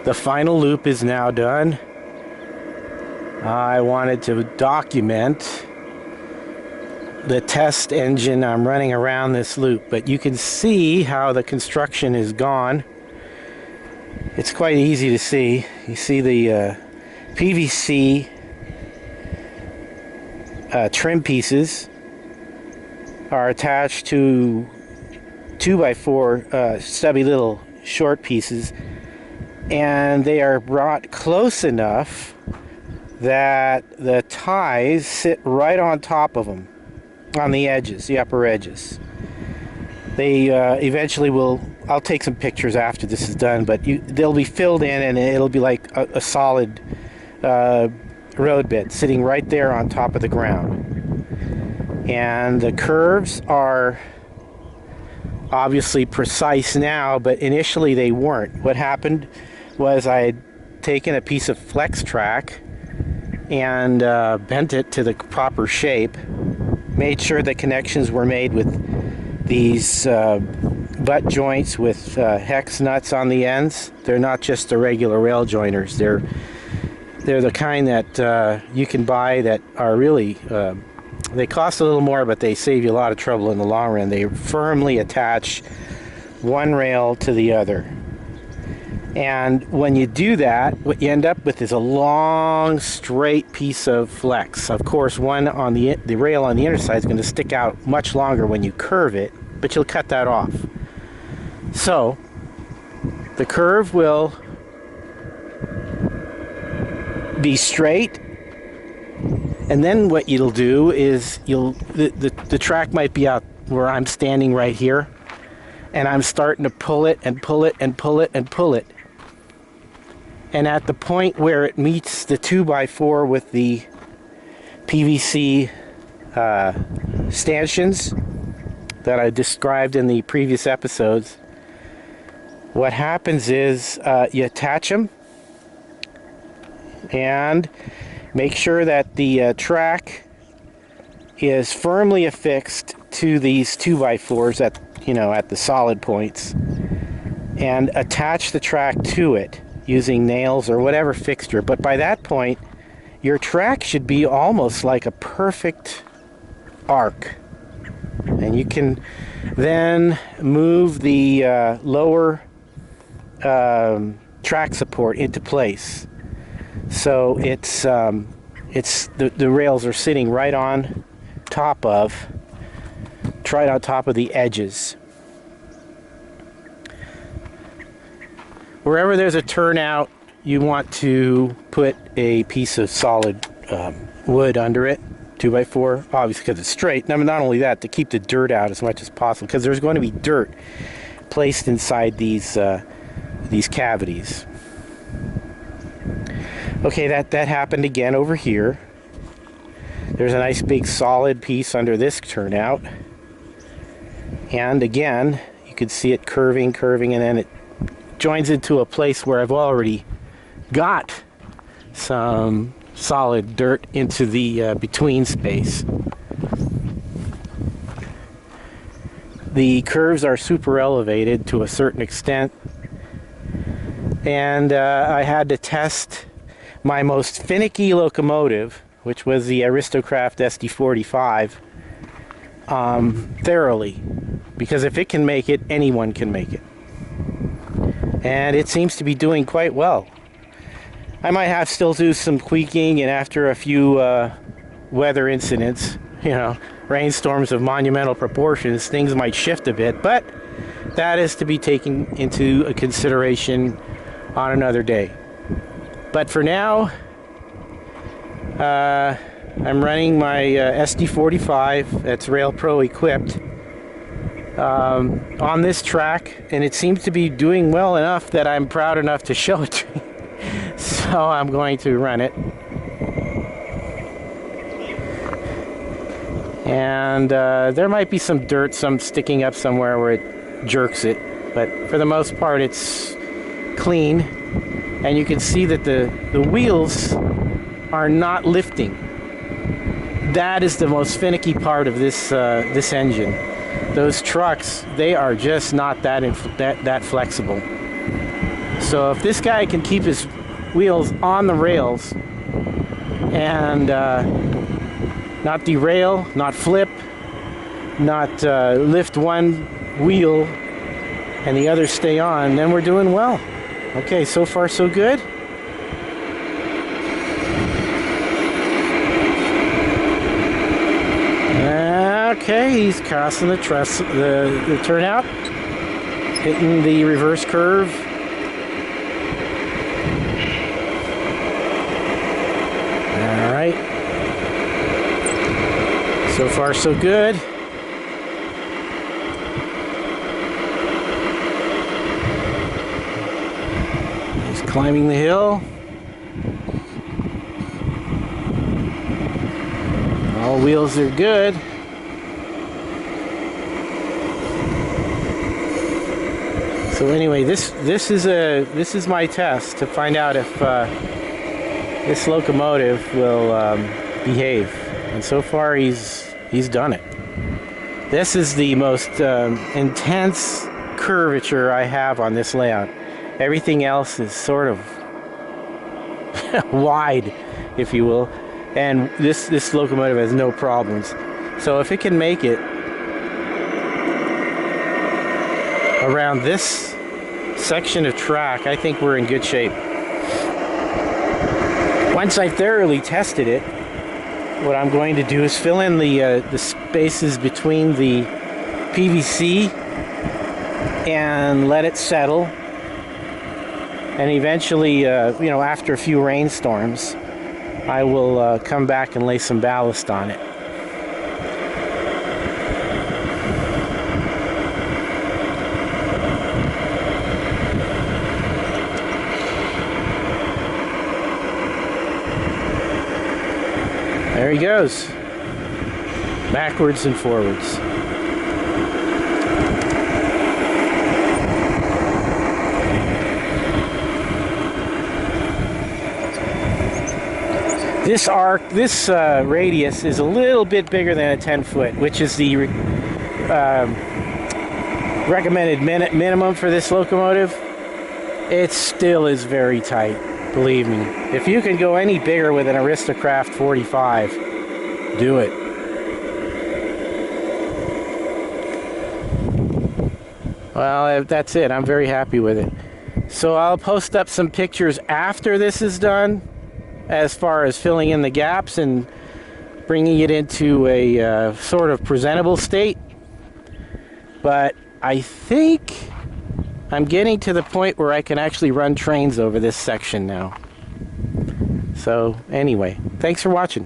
The final loop is now done. I wanted to document the test engine I'm running around this loop, but you can see how the construction is gone. It's quite easy to see. You see the PVC trim pieces are attached to 2x4 stubby little short pieces, and they are brought close enough that the ties sit right on top of them, on the edges, the upper edges. They eventually will, I'll take some pictures after this is done, but they'll be filled in, and it'll be like a solid roadbed sitting right there on top of the ground. And the curves are obviously precise now, but initially they weren't. What happened was I had taken a piece of flex track and bent it to the proper shape, made sure the connections were made with these butt joints with hex nuts on the ends. They're not just the regular rail joiners. They're the kind that you can buy that are really they cost a little more, but they save you a lot of trouble in the long run. They firmly attach one rail to the other. And when you do that, what you end up with is a long, straight piece of flex. Of course, one on the rail on the inner side is going to stick out much longer when you curve it, but you'll cut that off. So, the curve will be straight, and then what you'll do is the track might be out where I'm standing right here, and I'm starting to pull it and pull it and pull it and pull it. And at the point where it meets the 2x4 with the PVC stanchions that I described in the previous episodes, what happens is you attach them and make sure that the track is firmly affixed to these 2x4s at the solid points, and attach the track to it using nails or whatever fixture. But by that point, your track should be almost like a perfect arc, and you can then move the lower track support into place. So it's the rails are sitting right on top of the edges. Wherever there's a turnout, you want to put a piece of solid wood under it, 2x4, obviously because it's straight. Not only that, to keep the dirt out as much as possible, because there's going to be dirt placed inside these cavities. Okay, that happened again over here. There's a nice big solid piece under this turnout, and again you can see it curving, and then it joins into a place where I've already got some solid dirt into the between space. The curves are super elevated to a certain extent, and I had to test my most finicky locomotive, which was the Aristo SD45, thoroughly, because if it can make it, anyone can make it. And it seems to be doing quite well. I might have still do some tweaking, and after a few weather incidents, rainstorms of monumental proportions, things might shift a bit, but that is to be taken into consideration on another day. But for now, I'm running my SD45 that's Rail Pro equipped on this track, and it seems to be doing well enough that I'm proud enough to show it to you. So I'm going to run it. And there might be some dirt, some sticking up somewhere where it jerks it, but for the most part it's clean, and you can see that the wheels are not lifting. That is the most finicky part of this engine. Those trucks, they are just not that flexible. So if this guy can keep his wheels on the rails and not derail, not flip, not lift one wheel and the others stay on, then we're doing well. Okay, so far so good. Okay, he's crossing the turnout, hitting the reverse curve. All right. So far so good. He's climbing the hill. All wheels are good. So anyway, this is my test to find out if this locomotive will behave, and so far he's done it. This is the most intense curvature I have on this layout. Everything else is sort of wide, if you will, and this locomotive has no problems. So if it can make it around this section of track, I think we're in good shape. Once I thoroughly tested it, what I'm going to do is fill in the spaces between the PVC and let it settle. And eventually, after a few rainstorms, I will come back and lay some ballast on it. There he goes, backwards and forwards. This radius is a little bit bigger than a 10-foot, which is the recommended minimum for this locomotive. It still is very tight. Believe me, if you can go any bigger with an Aristocraft 45, do it. Well, that's it. I'm very happy with it. So I'll post up some pictures after this is done, as far as filling in the gaps and bringing it into a sort of presentable state. But I think I'm getting to the point where I can actually run trains over this section now. So anyway, thanks for watching.